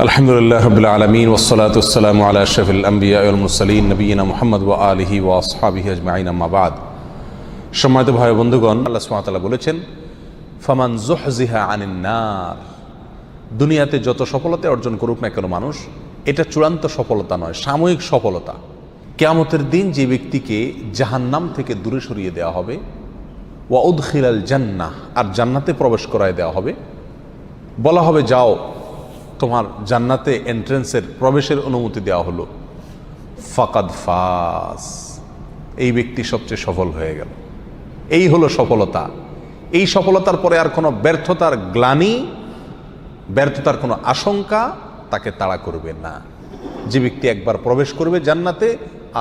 আলহামদুলিল্লাহ রাব্বিল আলামিন ওয়াসসালাতু ওয়াসসালামু আলা আশরাফিল আমবিয়া ওয়াল মুরসালিন নবিয়িনা মুহাম্মদ ওয়া আলিহি ওয়া আসহাবিহি আজমাইন আম্মা বাদ। সম্মানিত ভাই বন্ধুগণ, আল্লাহ সুবহানাহু ওয়া তাআলা বলেছেন, ফামান যুহজিহা আনিন নার। দুনিয়াতে যত সফলতা অর্জন করুক না কেন মানুষ, এটা চূড়ান্ত সফলতা নয়, সাময়িক সফলতা। কিয়ামতের দিন যে ব্যক্তিকে জাহান্নাম থেকে দূরে সরিয়ে দেওয়া হবে, ওয়া উদখিলাল জান্নাহ, আর জান্নাতে প্রবেশ করায় দেওয়া হবে, বলা হবে যাও তোমার জান্নাতে এন্ট্রেন্সের প্রবেশের অনুমতি দেওয়া হলো, ফাকাদ ফাস, এই ব্যক্তি সবচেয়ে সফল হয়ে গেল। এই হলো সফলতা। এই সফলতার পরে আর কোনো ব্যর্থতার গ্লানি, ব্যর্থতার কোনো আশঙ্কা তাকে তাড়া করবে না। যে ব্যক্তি একবার প্রবেশ করবে জান্নাতে,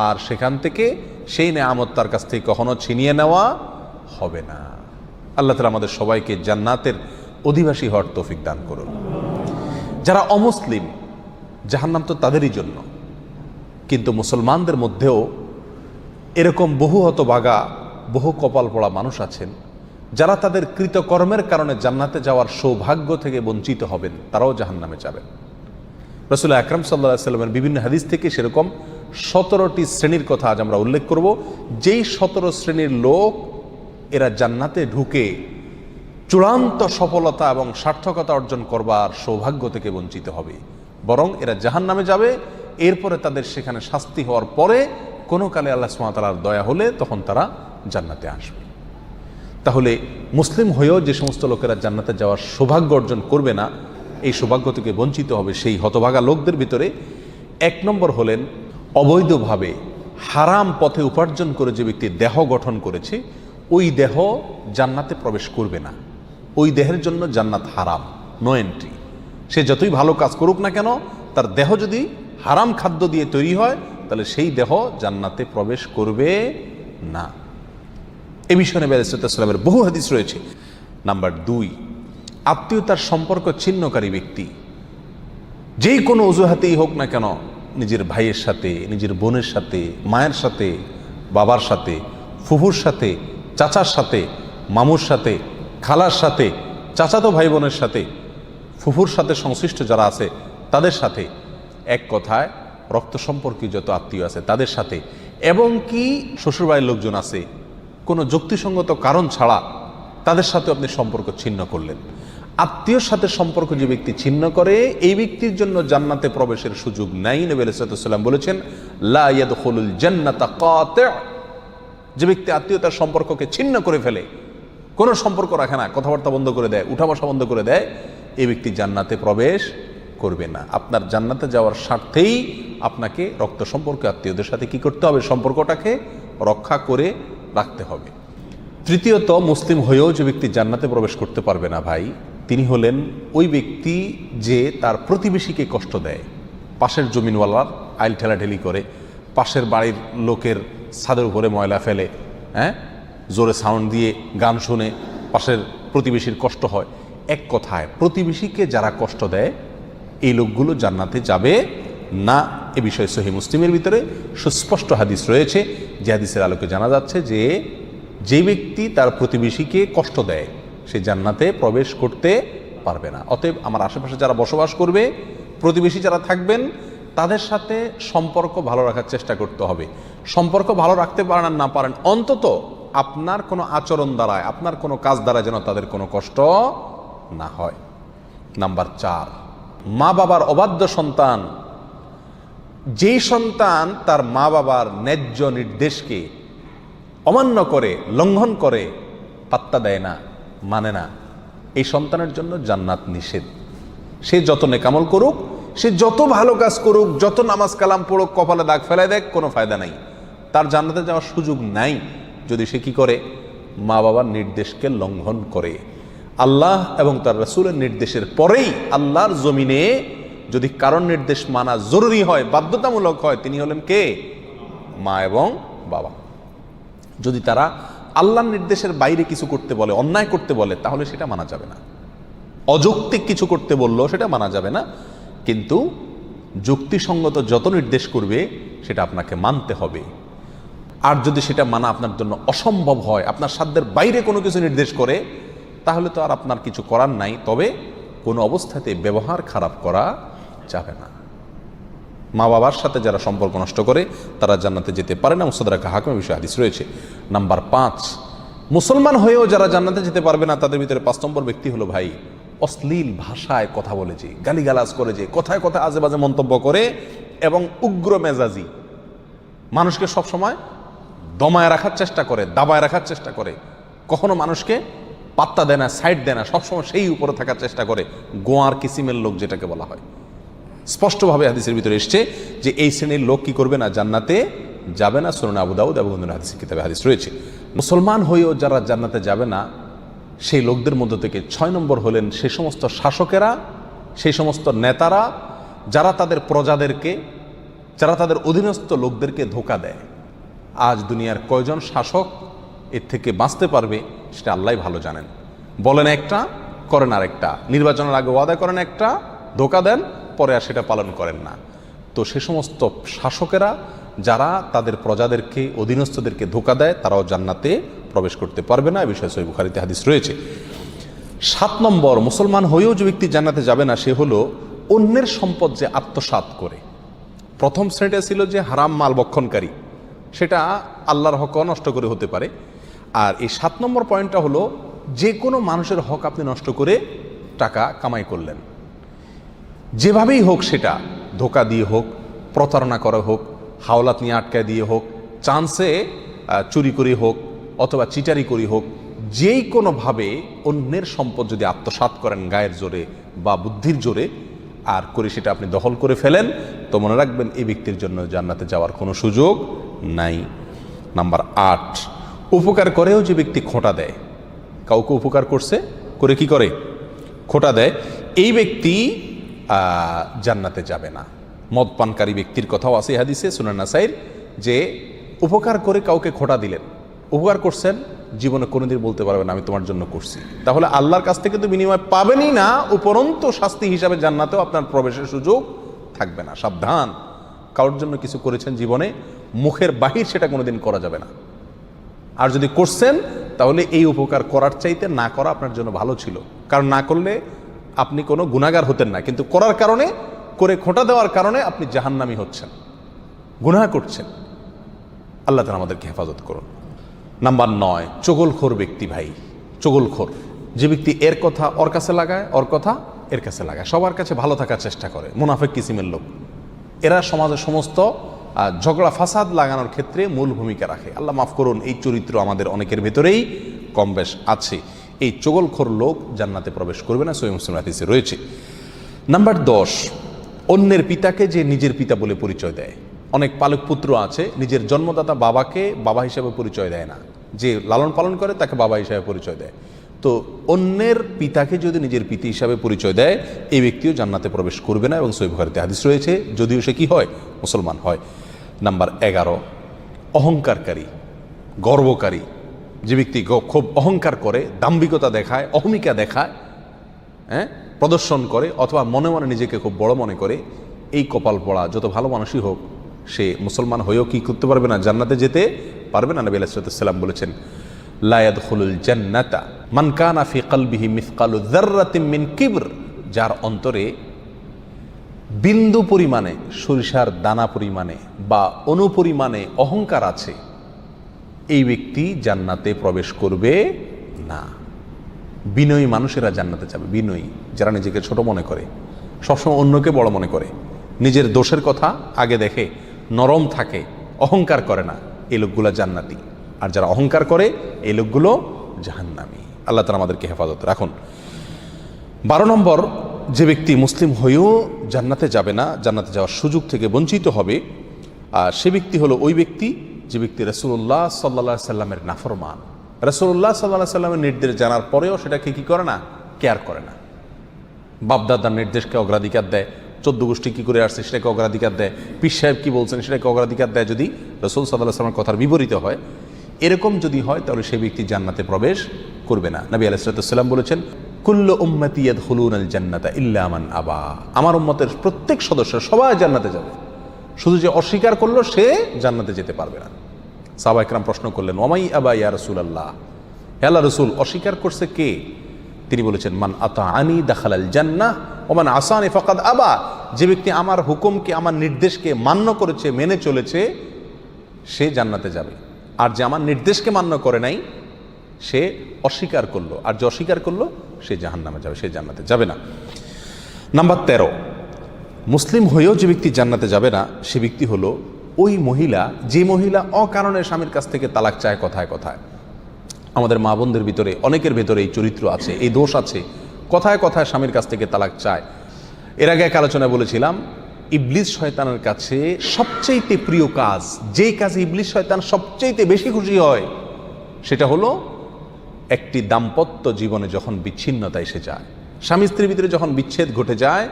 আর সেখান থেকে সেই নেয়ামত তার কাছ থেকে কখনো ছিনিয়ে নেওয়া হবে না। আল্লাহ তাআলা আমাদের সবাইকে জান্নাতের অধিবাসী হওয়ার তৌফিক দান করুন। যারা অমুসলিম, জাহান্নাম তো তাদেরই জন্য, কিন্তু মুসলমানদের মধ্যেও এরকম বহু হতভাগা, বহু কপাল পড়া মানুষ আছেন যারা তাদের কৃতকর্মের কারণে জান্নাতে যাওয়ার সৌভাগ্য থেকে বঞ্চিত হবেন, তারাও জাহান্নামে যাবেন। রাসূল আকরাম সাল্লাল্লাহু আলাইহি ওয়াসাল্লামের বিভিন্ন হাদিস থেকে সেরকম 17টি শ্রেণীর কথা আজ আমরা উল্লেখ করব। যেই 17 শ্রেণীর লোক এরা জান্নাতে ঢুকে চূড়ান্ত সফলতা এবং সার্থকতা অর্জন করবার সৌভাগ্য থেকে বঞ্চিত হবে, বরং এরা জাহান্নামে যাবে। এরপরে তাদের সেখানে শাস্তি হওয়ার পরে কোনো কালে আল্লাহ সুবহানাহু ওয়া তাআলার দয়া হলে তখন তারা জান্নাতে আসবে। তাহলে মুসলিম হয়েও যে সমস্ত লোকেরা জান্নাতে যাওয়ার সৌভাগ্য অর্জন করবে না, এই সৌভাগ্য থেকে বঞ্চিত হবে সেই হতভাগা লোকদের ভিতরে 1 নম্বর হলেন অবৈধভাবে হারাম পথে উপার্জন করে যে ব্যক্তি দেহ গঠন করেছে, ওই দেহ জান্নাতে প্রবেশ করবে না। ওই দেহের জন্য জান্নাত হারাম, নো এন্ট্রি। সে যতই ভালো কাজ করুক না কেন, তার দেহ যদি হারাম খাদ্য দিয়ে তৈরি হয়, তাহলে সেই দেহ জান্নাতে প্রবেশ করবে না। এ বিষয়ে নবী আলাইহিস সালামের বহু হাদিস রয়েছে। নাম্বার 2, আত্মীয়তার সম্পর্ক ছিন্নকারী ব্যক্তি, যেই কোনো অজুহাতেই হোক না কেন, নিজের ভাইয়ের সাথে, নিজের বোনের সাথে, মায়ের সাথে, বাবার সাথে, ফুফুর সাথে, চাচার সাথে, মামুর সাথে, খালার সাথে, চাচাতো ভাই বোনের সাথে, ফুফুর সাথে সংশ্লিষ্ট যারা আছে তাদের সাথে, এক কথায় রক্ত সম্পর্কীয় যত আত্মীয় আছে তাদের সাথে, এবং কি শ্বশুরবাড়ির লোকজন আছে, কোনো যুক্তিসঙ্গত কারণ ছাড়া তাদের সাথে আপনি সম্পর্ক ছিন্ন করলেন। আত্মীয়র সাথে সম্পর্ক যে ব্যক্তি ছিন্ন করে, এই ব্যক্তির জন্য জান্নাতে প্রবেশের সুযোগ নাই। নবী আলাইহিস সালাম বলেছেন, লা ইয়াদখুলুল জান্নাতা কাতি'। যে ব্যক্তি আত্মীয়তার সম্পর্ককে ছিন্ন করে ফেলে, কোনো সম্পর্ক রাখে না, কথাবার্তা বন্ধ করে দেয়, উঠা বসা বন্ধ করে দেয়, এই ব্যক্তি জান্নাতে প্রবেশ করবে না। আপনার জান্নাতে যাওয়ার স্বার্থেই আপনাকে রক্ত সম্পর্ক আত্মীয়দের সাথে কি করতে হবে? সম্পর্কটাকে রক্ষা করে রাখতে হবে। তৃতীয়ত, মুসলিম হয়েও যে ব্যক্তি জান্নাতে প্রবেশ করতে পারবে না ভাই, তিনি হলেন ওই ব্যক্তি যে তার প্রতিবেশীকে কষ্ট দেয়। পাশের জমিনওয়ালার আইল ঠেলাঠেলি করে, পাশের বাড়ির লোকের ছাদের উপরে ময়লা ফেলে, জোরে সাউন্ড দিয়ে গান শুনে পাশের প্রতিবেশীর কষ্ট হয়। এক কথায় প্রতিবেশীকে যারা কষ্ট দেয়, এই লোকগুলো জান্নাতে যাবে না। এ বিষয়ে সহিহ মুসলিমের ভিতরে সুস্পষ্ট হাদিস রয়েছে, যে হাদিসের আলোকে জানা যাচ্ছে যে ব্যক্তি তার প্রতিবেশীকে কষ্ট দেয়, সে জান্নাতে প্রবেশ করতে পারবে না। অতএব আমার আশেপাশে যারা বসবাস করবে, প্রতিবেশী যারা থাকবেন, তাদের সাথে সম্পর্ক ভালো রাখার চেষ্টা করতে হবে। সম্পর্ক ভালো রাখতে পারেন আর না পারেন, অন্তত আপনার কোনো আচরণ দ্বারায়, আপনার কোনো কাজ দ্বারা যেন তাদের কোনো কষ্ট না হয়। নাম্বার 4, মা বাবার অবাধ্য সন্তান। যেই সন্তান তার মা বাবার ন্যায্য নির্দেশকে অমান্য করে, লঙ্ঘন করে, পাত্তা দেয় না, মানে না, এই সন্তানের জন্য জান্নাত নিষেধ। সে যত নেকামল করুক, সে যত ভালো কাজ করুক, যত নামাজ কালাম পড়ুক, কপালে দাগ ফেলায় দেখ, কোনো ফায়দা নাই, তার জান্নাতে যাওয়ার সুযোগ নাই যদি সে কি করে? মা বাবার নির্দেশকে লঙ্ঘন করে। আল্লাহ এবং তার রাসূলের নির্দেশের পরেই আল্লাহর জমিনে যদি কারণ নির্দেশ মানা জরুরি হয়, বাধ্যতামূলক হয়, তিনি হলেন কে? মা এবং বাবা। যদি তারা আল্লাহর নির্দেশের বাইরে কিছু করতে বলে, অন্যায় করতে বলে, তাহলে সেটা মানা যাবে না। অযৌক্তিক কিছু করতে বললেও সেটা মানা যাবে না, কিন্তু যুক্তিসঙ্গত যত নির্দেশ করবে সেটা আপনাকে মানতে হবে। আর যদি সেটা মানা আপনার জন্য অসম্ভব হয়, আপনার সাধ্যের বাইরে কোনো কিছু নির্দেশ করে, তাহলে তো আর আপনার কিছু করার নাই। তবে কোনো অবস্থাতে ব্যবহার খারাপ করা যাবে না। মা বাবার সাথে যারা সম্পর্ক নষ্ট করে তারা জান্নাতে যেতে পারে না। মুস্তাদরাক হাকিমের বিষয়ে হাদিস রয়েছে। নাম্বার 5, মুসলমান হয়েও যারা জান্নাতে যেতে পারবে না তাদের ভিতরে 5 নম্বর ব্যক্তি হলো ভাই অশ্লীল ভাষায় কথা বলে, যে গালিগালাজ করে, যে কথায় কথায় আজে বাজে মন্তব্য করে এবং উগ্র মেজাজি, মানুষকে সবসময় দমায় রাখার চেষ্টা করে, দাবায় রাখার চেষ্টা করে, কখনো মানুষকে পাত্তা দেয় না, সাইড দেয় না, সবসময় সেই উপরে থাকার চেষ্টা করে, গোয়ার কিসিমের লোক যেটাকে বলা হয়। স্পষ্টভাবে হাদিসের ভিতরে এসছে যে এই শ্রেণীর লোক কি করবে না, জান্নাতে যাবে না। সুনান আবু দাউদ এবং অন্যান্য হাদিসের কিতাবে হাদিস রয়েছে। মুসলমান হয়েও যারা জান্নাতে যাবে না সেই লোকদের মধ্য থেকে 6 নম্বর হলেন সেই সমস্ত শাসকেরা, সেই সমস্ত নেতারা যারা তাদের প্রজাদেরকে, যারা তাদের অধীনস্থ লোকদেরকে ধোঁকা দেয়। আজ দুনিয়ার কয়জন শাসক এর থেকে বাঁচতে পারবে সেটা আল্লাহই ভালো জানেন। বলেন একটা, করেন আরেকটা, নির্বাচনের আগে ওয়াদা করেন একটা, ধোঁকা দেন, পরে আর সেটা পালন করেন না। তো সে সমস্ত শাসকেরা যারা তাদের প্রজাদেরকে, অধীনস্থদেরকে ধোঁকা দেয় তারাও জান্নাতে প্রবেশ করতে পারবে না। এ বিষয়ে সহিহ বুখারীতে হাদিস রয়েছে। 7 নম্বর, মুসলমান হয়েও যে ব্যক্তি জান্নাতে যাবে না সে হলো অন্যের সম্পদ যে আত্মসাৎ করে। প্রথম শ্রেণীটা ছিল যে হারাম মাল ভক্ষণকারী, সেটা আল্লাহর হক নষ্ট করে হতে পারে। আর এই 7 নম্বর পয়েন্টটা হলো যে কোনো মানুষের হক আপনি নষ্ট করে টাকা কামাই করলেন, যেভাবেই হোক, সেটা ধোঁকা দিয়ে হোক, প্রতারণা করা হোক, হাওলাত নিয়ে আটকায় দিয়ে হোক, চান্সে চুরি করে হোক, অথবা চিটারি করি হোক, যেই কোনোভাবে অন্যের সম্পদ যদি আত্মসাৎ করেন গায়ের জোরে বা বুদ্ধির জোরে আর করে সেটা আপনি দখল করে ফেলেন, তো মনে রাখবেন এই ব্যক্তির জন্য জান্নাতে যাওয়ার কোনো সুযোগ নাই। নাম্বার 8, উপকার করেও যে ব্যক্তি খোঁটা দেয়, কাউকে উপকার করছে, করে কি করে, খোঁটা দেয়, এই ব্যক্তি জান্নাতে যাবে না। মদ পানকারী ব্যক্তির কথাও আছে হাদিসে সুনান নাসাইর, যে উপকার করে কাউকে খোঁটা দিলেন, উপকার করছেন, জীবনে কোনোদিন বলতে পারবেন আমি তোমার জন্য করছি, তাহলে আল্লাহর কাছ থেকে তো বিনিময় পাবেনই না, উপরন্ত শাস্তি হিসাবে জান্নাতেও আপনার প্রবেশের সুযোগ থাকবে না। সাবধান, কারোর জন্য কিছু করেছেন জীবনে, মুখের বাহির সেটা কোনোদিন করা যাবে না। আর যদি করছেন তাহলে এই উপকার করার চাইতে না করা আপনার জন্য ভালো ছিল, কারণ না করলে আপনি কোনো গুনাহগার হতেন না, কিন্তু করার কারণে, করে খোঁটা দেওয়ার কারণে আপনি জাহান্নামী হচ্ছেন, গুনাহ করছেন। আল্লাহ তাআলা আমাদেরকে হেফাজত করুন। নাম্বার 9, চগলখোর ব্যক্তি ভাই, চগলখোর যে ব্যক্তি এর কথা ওর কাছে লাগায়, ওর কথা এর কাছে লাগায়, সবার কাছে ভালো থাকার চেষ্টা করে, মুনাফিক কিসিমের লোক। এরা সমাজের সমস্ত ঝগড়া ফাসাদ লাগানোর ক্ষেত্রে মূল ভূমিকা রাখে। আল্লাহ মাফ করুন, এই চরিত্র আমাদের অনেকের ভেতরেই কম বেশ আছে। এই চগলখোর লোক জান্নাতে প্রবেশ করবে না, সহিহ মুসলিম হাদিসে রয়েছে। নাম্বার 10, অন্যের পিতাকে যে নিজের পিতা বলে পরিচয় দেয়। অনেক পালক পুত্র আছে নিজের জন্মদাতা বাবাকে বাবা হিসাবে পরিচয় দেয় না, যে লালন পালন করে তাকে বাবা হিসাবে পরিচয় দেয়। তো অন্যের পিতাকে যদি নিজের পিতা হিসাবে পরিচয় দেয় এই ব্যক্তিও জান্নাতে প্রবেশ করবে না, এবং সহিহ বুখারীতে হাদিস রয়েছে, যদিও সে কি হয়, মুসলমান হয়। নাম্বার 11, অহংকারকারী, গর্বকারী যে ব্যক্তি খুব অহংকার করে, দাম্ভিকতা দেখায়, অহমিকা দেখায়, প্রদর্শন করে, অথবা মনে মনে নিজেকে খুব বড় মনে করে, এই কপাল পড়া যত ভালো মানুষই হোক সে মুসলমান হয়েও কি করতে পারবে না, জান্নাতে যেতে পারবে না। নবী আলাইহিস সালাম বলেছেন, লা ইয়াদখুলুল জান্নাতা মান কানা ফি কলবিহি মিসকালু যাররাতিন মিন কিবর, যার অন্তরে বিন্দু পরিমাণে, সরিষার দানা পরিমাণে বা অনুপরিমাণে অহংকার আছে, এই ব্যক্তি জান্নাতে প্রবেশ করবে না। বিনয়ী মানুষেরা জান্নাতে যাবে, বিনয়ী যারা নিজেকে ছোট মনে করে, সবসময় অন্যকে বড় মনে করে, নিজের দোষের কথা আগে দেখে, নরম থাকে, অহংকার করে না, এই লোকগুলো জান্নাতি। আর যারা অহংকার করে এই লোকগুলো জাহান্নামী। আল্লাহ তাআলা আমাদেরকে হেফাজত রাখুন। 12 নম্বর, যে ব্যক্তি মুসলিম হয়েও জান্নাতে যাবে না, জান্নাতে যাওয়ার সুযোগ থেকে বঞ্চিত হবে, সে ব্যক্তি হলো ওই ব্যক্তি যে ব্যক্তি রাসূলুল্লাহ সাল্লাল্লাহু আলাইহি সাল্লামের নাফরমান। রাসূলুল্লাহ সাল্লাল্লাহু আলাইহি সাল্লামের নির্দেশ জানার পরেও সেটাকে কি করে না, কেয়ার করে না। বাপদাদার নির্দেশকে অগ্রাধিকার দেয়, 14 গোষ্ঠী কী করে আসছে সেটাকে অগ্রাধিকার দেয়, পীর সাহেব কী বলছেন সেটাকে অগ্রাধিকার দেয়, যদি রাসূল সাল্লাল্লাহু আলাইহি সাল্লামের কথার বিপরীত হয়, এরকম যদি হয় তাহলে সেই ব্যক্তি জান্নাতে প্রবেশ করবে না। নবী আলাইহিস সালাম বলেছেন, কুল্লু উম্মতি ইয়াদখুলুনাল জান্নাতা ইল্লা মান আবা, আমার উম্মতের প্রত্যেক সদস্য সবাই জান্নাতে যাবে, শুধু যে অস্বীকার করলো সে জান্নাতে যেতে পারবে না। সাহাবা ইকরাম প্রশ্ন করলেন, ওয়ামাই আবা ইয়া রাসূলুল্লাহ, হে আল্লাহর রাসূল অস্বীকার করছে কে? তিনি বলেছেন, মান আতাআনি দাখালাল জান্নাহ ওমান আসানি ফাকাদ আবা, যে ব্যক্তি আমার হুকুমকে আমার নির্দেশকে মান্য করেছে মেনে চলেছে সে জান্নাতে যাবে, আর যে আমার নির্দেশকে মান্য করে নাই সে অস্বীকার করলো, আর যে অস্বীকার করলো সে জাহান্নামে যাবে, সে জান্নাতে যাবে না। নাম্বার 13, মুসলিম হয়েও যে ব্যক্তি জান্নাতে যাবে না সে ব্যক্তি হলো ওই মহিলা যে মহিলা অকারণে স্বামীর কাছ থেকে তালাক চায় কথায় কথায়। আমাদের মা বোনদের ভিতরে অনেকের ভেতরে এই চরিত্র আছে, এই দোষ আছে, কথায় কথায় স্বামীর কাছ থেকে তালাক চায়। এর আগে এক আলোচনায় বলেছিলাম ইবলিস শয়তানের কাছে সবচেয়ে প্রিয় কাজ, যেই কাজে ইবলিস শয়তান সবচেয়ে বেশি খুশি হয় সেটা হলো একটি দাম্পত্য জীবনে যখন বিচ্ছিন্নতা এসে যায়, স্বামী স্ত্রীর ভিতরে যখন বিচ্ছেদ ঘটে যায়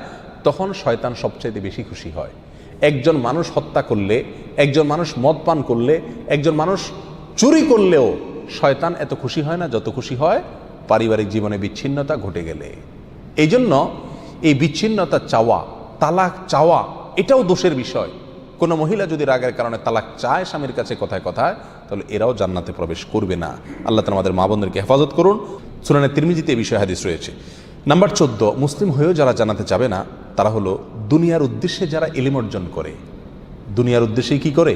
তখন শয়তান সবচেয়ে বেশি খুশি হয়। একজন মানুষ হত্যা করলে, একজন মানুষ মদ পান করলে, একজন মানুষ চুরি করলেও শয়তান এত খুশি হয় না যত খুশি হয় পারিবারিক জীবনে বিচ্ছিন্নতা ঘটে গেলে। এই জন্য এই বিচ্ছিন্নতা চাওয়া, তালাক চাওয়া এটাও দোষের বিষয়। কোনো মহিলা যদি রাগের কারণে তালাক চায় স্বামীর কাছে কথায় কথায়, তাহলে এরাও জান্নাতে প্রবেশ করবে না। আল্লাহ তাআলা আমাদের মা বোনদেরকে হেফাজত করুন। সুনানে তিরমিজিতে এই বিষয়ে হাদিস রয়েছে। নাম্বার 14, মুসলিম হয়েও যারা জান্নাতে যাবে না তারা হলো দুনিয়ার উদ্দেশ্যে যারা ইলম অর্জন করে। দুনিয়ার উদ্দেশ্যেই কি করে?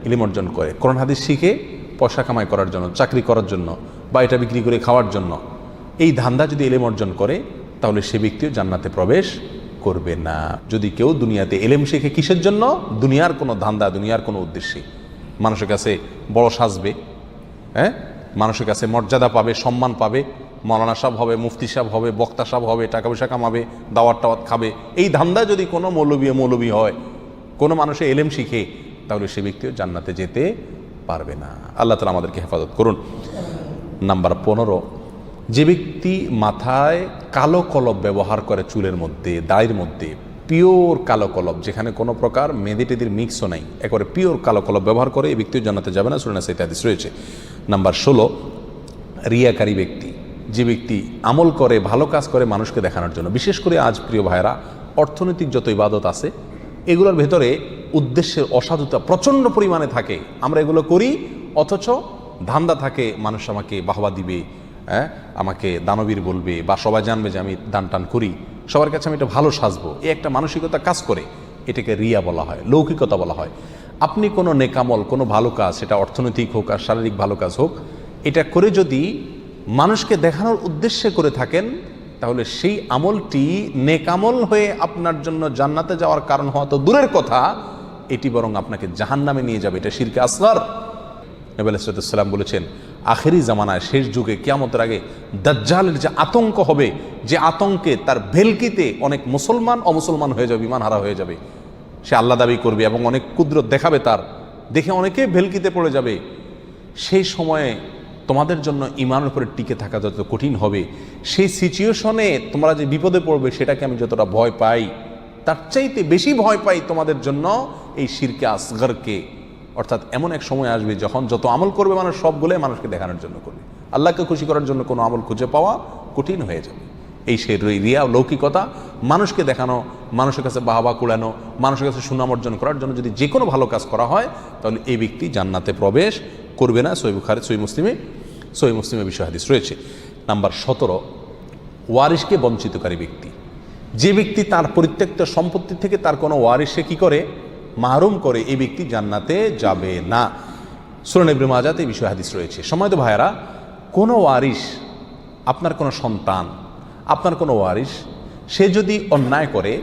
ইলম অর্জন করে। কোরআন হাদিস শিখে পয়সা কামাই করার জন্য, চাকরি করার জন্য, বা এটা বিক্রি করে খাওয়ার জন্য, এই ধান্দা যদি ইলম অর্জন করে তাহলে সে ব্যক্তিও জান্নাতে প্রবেশ করবে না। যদি কেউ দুনিয়াতে ইলম শিখে কিসের জন্য? দুনিয়ার কোনো ধান্দা, দুনিয়ার কোনো উদ্দেশ্যে, মানুষের কাছে বড় সাজবে, হ্যাঁ, মানুষের কাছে মর্যাদা পাবে, সম্মান পাবে, মৌলানা সাহেব হবে, মুফতি সাহেব হবে, বক্তা সাহেব হবে, টাকা পয়সা কামাবে, দাওয়াত টাওয়াত খাবে, এই ধান্দায় যদি কোনো মৌলবী হয়, কোনো মানুষে এলেম শিখে, তাহলে সে ব্যক্তিও জান্নাতে যেতে পারবে না। আল্লাহ তাআলা আমাদেরকে হেফাজত করুন। নাম্বার 15, যে ব্যক্তি মাথায় কালো কলব ব্যবহার করে, চুলের মধ্যে, দাড়ির মধ্যে পিওর কালো কলব, যেখানে কোনো প্রকার মেহেদি টেদির মিক্সও নাই, একেবারে পিওর কালো কলব ব্যবহার করে, এই ব্যক্তিও জান্নাতে যাবে না। সূরা নাসাতে হাদিস রয়েছে। নাম্বার 16, রিয়াকারী ব্যক্তি, যে ব্যক্তি আমল করে, ভালো কাজ করে মানুষকে দেখানোর জন্য। বিশেষ করে আজ প্রিয় ভাইরা, অর্থনৈতিক যত ইবাদত আছে এগুলোর ভেতরে উদ্দেশ্যের অসাধুতা প্রচণ্ড পরিমাণে থাকে। আমরা এগুলো করি অথচ ধান্দা থাকে মানুষ আমাকে বাহবা দিবে, হ্যাঁ, আমাকে দানবীর বলবে, বা সবাই জানবে যে আমি দান টান করি, সবার কাছে আমি এটা ভালো সাজবো, এই একটা মানসিকতা কাজ করে। এটাকে রিয়া বলা হয়, লৌকিকতা বলা হয়। আপনি কোনো নেকামল, কোনো ভালো কাজ, সেটা অর্থনৈতিক হোক আর শারীরিক ভালো কাজ হোক, এটা করে যদি মানুষকে দেখানোর উদ্দেশ্যে করে থাকেন তাহলে সেই আমলটি নেকামল হয়ে আপনার জন্য জান্নাতে যাওয়ার কারণ হওয়া তো দূরের কথা, এটি বরং আপনাকে জাহান্নামে নিয়ে যাবে। এটা শিরকে আসগর। নবী আলাইহিস সালাম বলেছেন আখেরি জামানায়, শেষ যুগে, কিয়ামতের আগে দাজ্জালের যে আতঙ্ক হবে, যে আতঙ্কে তার ভেলকিতে অনেক মুসলমান অমুসলমান হয়ে যাবে, ঈমান হারা হয়ে যাবে। সে আল্লাহ দাবি করবে এবং অনেক কুদরত দেখাবে তার, দেখে অনেকে ভেলকিতে পড়ে যাবে। সেই সময়ে তোমাদের জন্য ঈমানের উপরে টিকে থাকা যত কঠিন হবে, সেই সিচুয়েশনে তোমরা যে বিপদে পড়বে সেটাকে আমি যতটা ভয় পাই, তার চাইতে বেশি ভয় পাই তোমাদের জন্য এই শিরকে আসগরকে। অর্থাৎ এমন এক সময় আসবে যখন যত আমল করবে মানুষ সবগুলো মানুষকে দেখানোর জন্য করবে, আল্লাহকে খুশি করার জন্য কোনো আমল খুঁজে পাওয়া কঠিন হয়ে যাবে। এই সেই রিয়া, লৌকিকতা, মানুষকে দেখানো, মানুষের কাছে বাহবা কুড়ানো, মানুষের কাছে সুনাম অর্জন করার জন্য যদি যে কোনো ভালো কাজ করা হয় তাহলে এই ব্যক্তি জান্নাতে প্রবেশ করবে না। সহিহ বুখারী, সহিহ মুসলিমে বিষয় হাদিস রয়েছে। নাম্বার 17, ওয়ারিশকে বঞ্চিতকারী ব্যক্তি, যে ব্যক্তি তার পরিত্যক্ত সম্পত্তি থেকে তার কোনো ওয়ারিশকে কি করে? মাহরুম করে, এই ব্যক্তি জান্নাতে যাবে না। সুনান ইবনে মাজাতে এই বিষয় হাদিস রয়েছে। সম্মানিত ভাইয়েরা, কোনো ওয়ারিশ, আপনার কোনো সন্তান, আপনার কোনো ওয়ারিশ, সে যদি অন্যায় করে,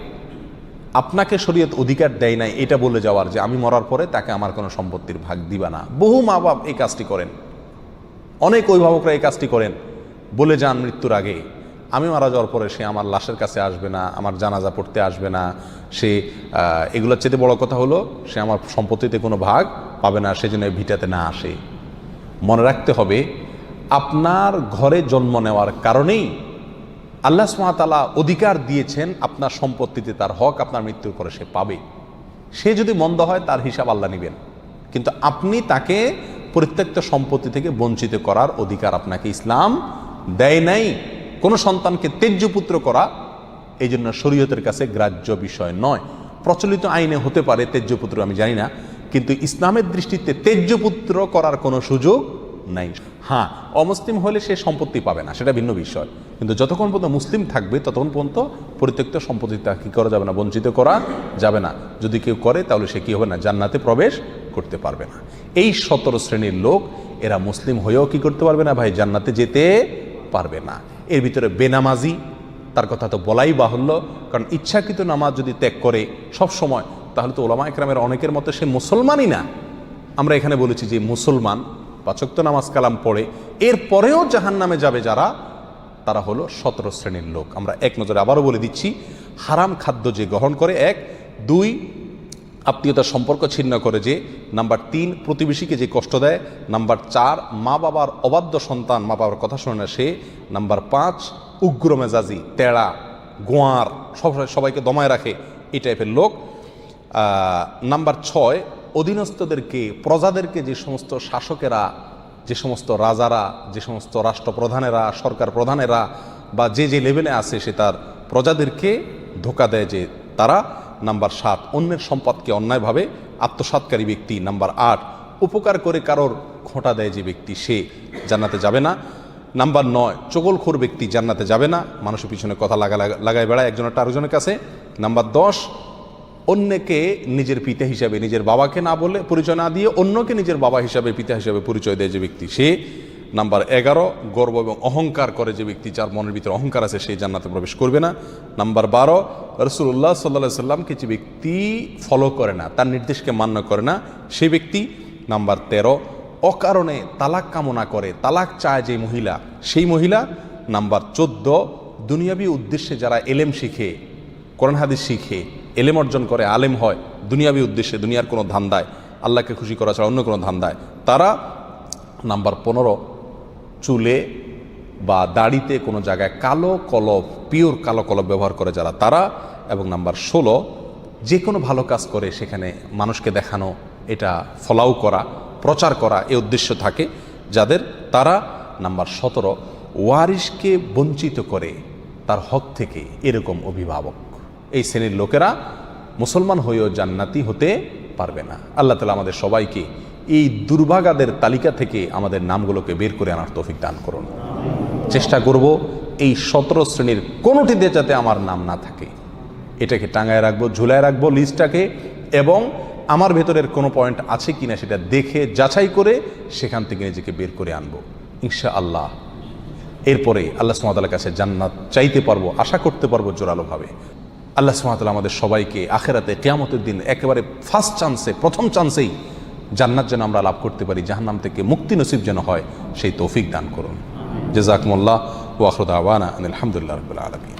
আপনাকে শরীয়ত অধিকার দেয় নাই এটা বলে যাওয়ার যে আমি মরার পরে তাকে আমার কোনো সম্পত্তির ভাগ দিবা না। বহু মা বাপ এই কাজটি করেন, অনেক অভিভাবকরা এই কাজটি করেন, বলে যান মৃত্যুর আগে আমি মারা যাওয়ার পরে সে আমার লাশের কাছে আসবে না, আমার জানাজা পড়তে আসবে না, সে এগুলোর চেয়ে বড় কথা হলো সে আমার সম্পত্তিতে কোনো ভাগ পাবে না, সেজন্য ভিটাতে না আসে। মনে রাখতে হবে, আপনার ঘরে জন্ম নেওয়ার কারণেই আল্লাহ সুবহানাহু ওয়া তাআলা অধিকার দিয়েছেন আপনার সম্পত্তিতে তার হক আপনার মৃত্যুর পরে সে পাবে। সে যদি মন্দ হয় তার হিসাব আল্লাহ নেবেন, কিন্তু আপনি তাকে পরিত্যক্ত সম্পত্তি থেকে বঞ্চিত করার অধিকার আপনাকে ইসলাম দেয় নাই। কোনো সন্তানকে তেজ্য পুত্র করা এই জন্য শরীয়তের কাছে গ্রাহ্য বিষয় নয়। প্রচলিত আইনে হতে পারে তেজ্য পুত্র, আমি জানি না, কিন্তু ইসলামের দৃষ্টিতে তেজ্য পুত্র করার কোনো সুযোগ নাই। হ্যাঁ, অমুসলিম হলে সে সম্পত্তি পাবে না, সেটা ভিন্ন বিষয়, কিন্তু যতক্ষণ পর্যন্ত মুসলিম থাকবে ততক্ষণ পর্যন্ত পরিত্যক্ত সম্পত্তি তা কী করা যাবে না, বঞ্চিত করা যাবে না। যদি কেউ করে তাহলে সে কী হবে না, জান্নাতে প্রবেশ করতে পারবে না। এই 17 শ্রেণীর লোক, এরা মুসলিম হয়েও কি করতে পারবে না ভাই, জান্নাতে যেতে পারবে না। এর ভিতরে বেনামাজি, তার কথা তো বলাই বাহুল্য, কারণ ইচ্ছাকৃত নামাজ যদি ত্যাগ করে সব সময়, তাহলে তো ওলামা একরামের অনেকের মতো সে মুসলমানই না। আমরা এখানে বলেছি যে মুসলমান 5 ওয়াক্ত নামাজ কালাম পড়ে এরপরেও জাহান্নামে যাবে যারা, তারা হলো 17 শ্রেণীর লোক। আমরা এক নজরে আবারও বলে দিচ্ছি, হারাম খাদ্য যে গ্রহণ করে, 1, 2 আত্মীয়তার সম্পর্ক ছিন্ন করে যে, নাম্বার 3 প্রতিবেশীকে যে কষ্ট দেয়, নাম্বার 4 মা বাবার অবাধ্য সন্তান, মা বাবার কথা শোনে না সে, নাম্বার 5 উগ্র মেজাজি, তেড়া, গোয়ার, সবাইকে দমায় রাখে, এই টাইপের লোক। নাম্বার 6 অধীনস্থদেরকে, প্রজাদেরকে, যে সমস্ত শাসকেরা, যে সমস্ত রাজারা, যে সমস্ত রাষ্ট্রপ্রধানেরা, সরকার প্রধানেরা বা যে যে লেভেলে আছে সে তার প্রজাদেরকে ধোঁকা দেয় যে তারা। নাম্বার 7 অন্যের সম্পদকে অন্যায়ভাবে আত্মসাৎকারী ব্যক্তি। নাম্বার 8 উপকার করে কারোর খোঁটা দেয় যে ব্যক্তি, সে জান্নাতে যাবে না। নাম্বার 9 চগলখোর ব্যক্তি জান্নাতে যাবে না, মানুষের পিছনে কথা লাগায় বেড়ায় একজনের আরেকজনের কাছে। নাম্বার 10 অন্যকে নিজের পিতা হিসাবে, নিজের বাবাকে না বলে, পরিচয় না দিয়ে অন্যকে নিজের বাবা হিসাবে, পিতা হিসাবে পরিচয় দেয় যে ব্যক্তি, সে। নাম্বার 11 গর্ব এবং অহংকার করে যে ব্যক্তি, যার মনের ভিতরে অহংকার আছে, সেই জান্নাতে প্রবেশ করবে না। নাম্বার 12 রাসূলুল্লাহ সাল্লাল্লাহু আলাইহি সাল্লামকে যে ব্যক্তি ফলো করে না, তার নির্দেশকে মান্য করে না, সেই ব্যক্তি। নাম্বার 13 অকারণে তালাক কামনা করে, তালাক চায় যে মহিলা, সেই মহিলা। নাম্বার 14 দুনিয়াবি উদ্দেশ্যে যারা এলেম শিখে, কোরআন হাদিস শিখে, এলেম অর্জন করে, আলেম হয় দুনিয়াবি উদ্দেশ্যে, দুনিয়ার কোনো ধান্দায়, আল্লাহকে খুশি করা ছাড়া অন্য কোনো ধান্দায়, তারা। নাম্বার 15 চুলে বা দাড়িতে কোনো জায়গায় কালো কলব, পিওর কালো কলব ব্যবহার করে যারা, তারা। এবং নাম্বার 16 যে কোনো ভালো কাজ করে সেখানে মানুষকে দেখানো, এটা ফলাও করা, প্রচার করা, এই উদ্দেশ্য থাকে যাদের, তারা। নাম্বার 17 ওয়ারিশকে বঞ্চিত করে তার হক থেকে, এরকম অভিভাবক। এই শ্রেণীর লোকেরা মুসলমান হয়েও জান্নাতি হতে পারবে না। আল্লাহ তাআলা আমাদের সবাইকে এই দুর্ভাগাদের তালিকা থেকে আমাদের নামগুলোকে বের করে আনার তৌফিক দান করুন। চেষ্টা করব এই 17 শ্রেণীর কোনোটিতে যাতে আমার নাম না থাকে, এটাকে টাঙায় রাখবো, ঝুলায় রাখবো লিস্টটাকে, এবং আমার ভেতরের কোনো পয়েন্ট আছে কিনা সেটা দেখে যাচাই করে সেখান থেকে নিজেকে বের করে আনবো ইনশাআল্লাহ। এরপরে আল্লাহ সুবহানাহু ওয়া তাআলার কাছে জান্নাত চাইতে পারবো, আশা করতে পারবো জোরালোভাবে। আল্লাহ সুবহানাহু ওয়া তাআলা আমাদের সবাইকে আখিরাতে কিয়ামতের দিন একেবারে ফার্স্ট চান্সে, প্রথম চান্সেই জান্নাত যেন আমরা লাভ করতে পারি, জাহান্নাম থেকে মুক্তি নসিব যেন হয়, সেই তৌফিক দান করুন। জাযাকুমুল্লাহ ওয়া আখিরু দাওয়ানা আলহামদুলিল্লাহি রাব্বিল আলামিন।